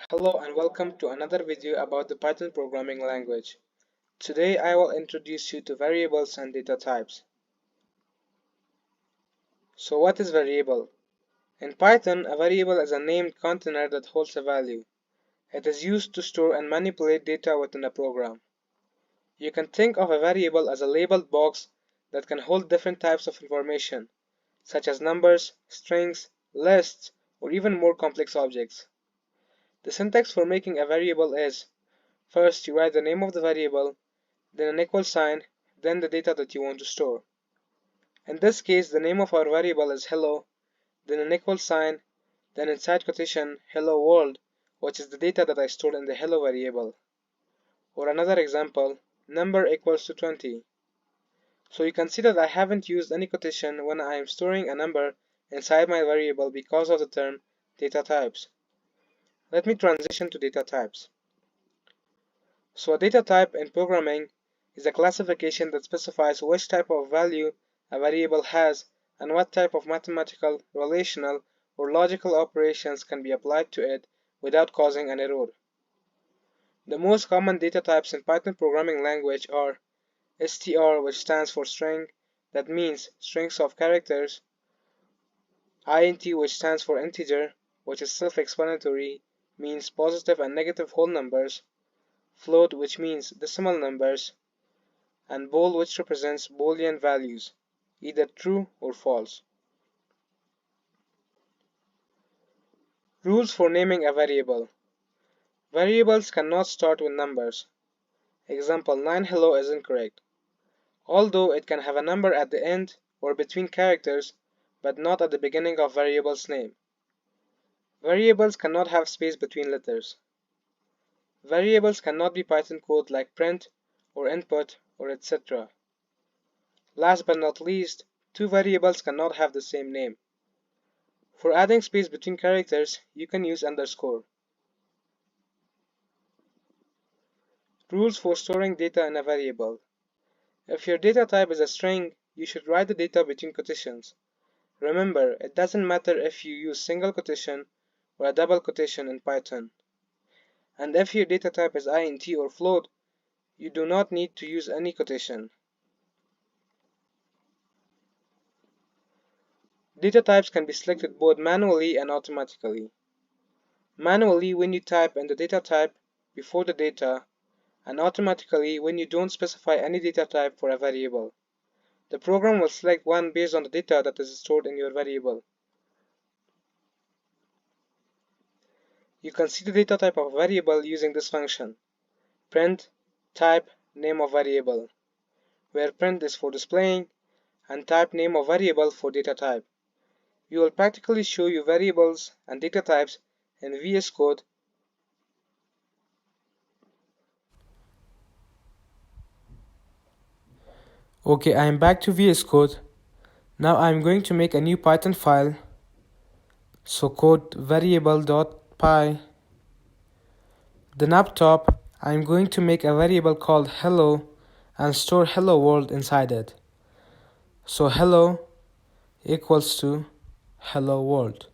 Hello and welcome to another video about the Python programming language. Today I will introduce you to variables and data types. So what is variable? In Python, a variable is a named container that holds a value. It is used to store and manipulate data within a program. You can think of a variable as a labeled box that can hold different types of information, such as numbers, strings, lists, or even more complex objects. The syntax for making a variable is: first, you write the name of the variable, then an equal sign, then the data that you want to store. In this case, the name of our variable is hello, then an equal sign, then inside quotation hello world, which is the data that I stored in the hello variable. Or another example, number equals to 20. So you can see that I haven't used any quotation when I am storing a number inside my variable because of the term data types. Let me transition to data types. So a data type in programming is a classification that specifies which type of value a variable has and what type of mathematical, relational, or logical operations can be applied to it without causing an error. The most common data types in Python programming language are str, which stands for string, that means strings of characters; int, which stands for integer, which is self-explanatory, means positive and negative whole numbers; float, which means decimal numbers; and bool, which represents Boolean values, either true or false. Rules for naming a variable. Variables cannot start with numbers. Example 9 hello is incorrect, although it can have a number at the end or between characters, but not at the beginning of variable's name. Variables cannot have space between letters. Variables cannot be Python code like print or input or etc. Last but not least, two variables cannot have the same name. For adding space between characters, you can use underscore. Rules for storing data in a variable. If your data type is a string, you should write the data between quotations. Remember, it doesn't matter if you use single quotation or a double quotation in Python. And if your data type is int or float, you do not need to use any quotation. Data types can be selected both manually and automatically. Manually when you type in the data type before the data, and automatically when you don't specify any data type for a variable. The program will select one based on the data that is stored in your variable. You can see the data type of a variable using this function: print type name of variable, where print is for displaying and type name of variable for data type. We will practically show you variables and data types in VS Code. Okay, I am back to VS Code. Now I am going to make a new Python file. So code variable.py. Then up top, I am going to make a variable called hello and store hello world inside it. So hello equals to hello world.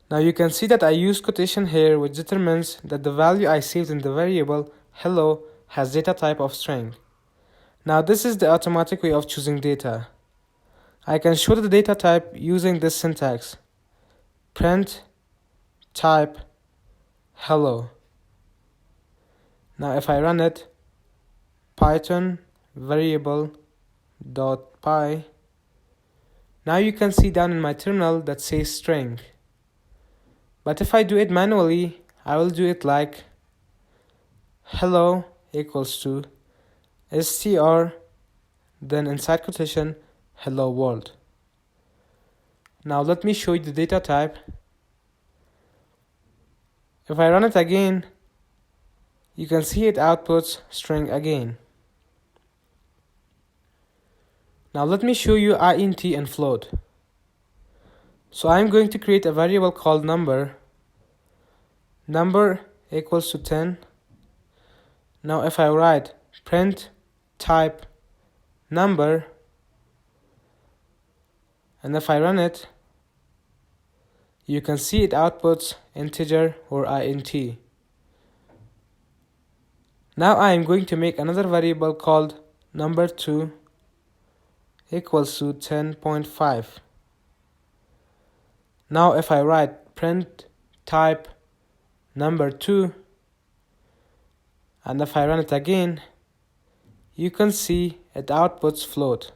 Now you can see that I use quotation here, which determines that the value I saved in the variable hello has data type of string. Now this is the automatic way of choosing data. I can show the data type using this syntax: print type hello. Now if I run it, python variable.py, now you can see down in my terminal that says string. But if I do it manually, I will do it like hello equals to str, then inside quotation hello world. Now let me show you the data type. If I run it again, you can see it outputs string again. Now let me show you int and float. So I'm going to create a variable called number. Number equals to 10. Now if I write print type number, and if I run it, you can see it outputs integer or int. Now I am going to make another variable called number2 equals to 10.5. Now if I write print type number2 and if I run it again, you can see it outputs float.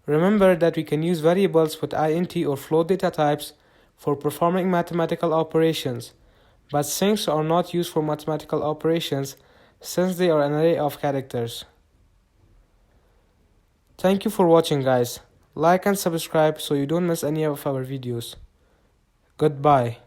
Remember that we can use variables with int or float data types for performing mathematical operations, but strings are not used for mathematical operations since they are an array of characters. Thank you for watching, guys. Like and subscribe so you don't miss any of our videos. Goodbye.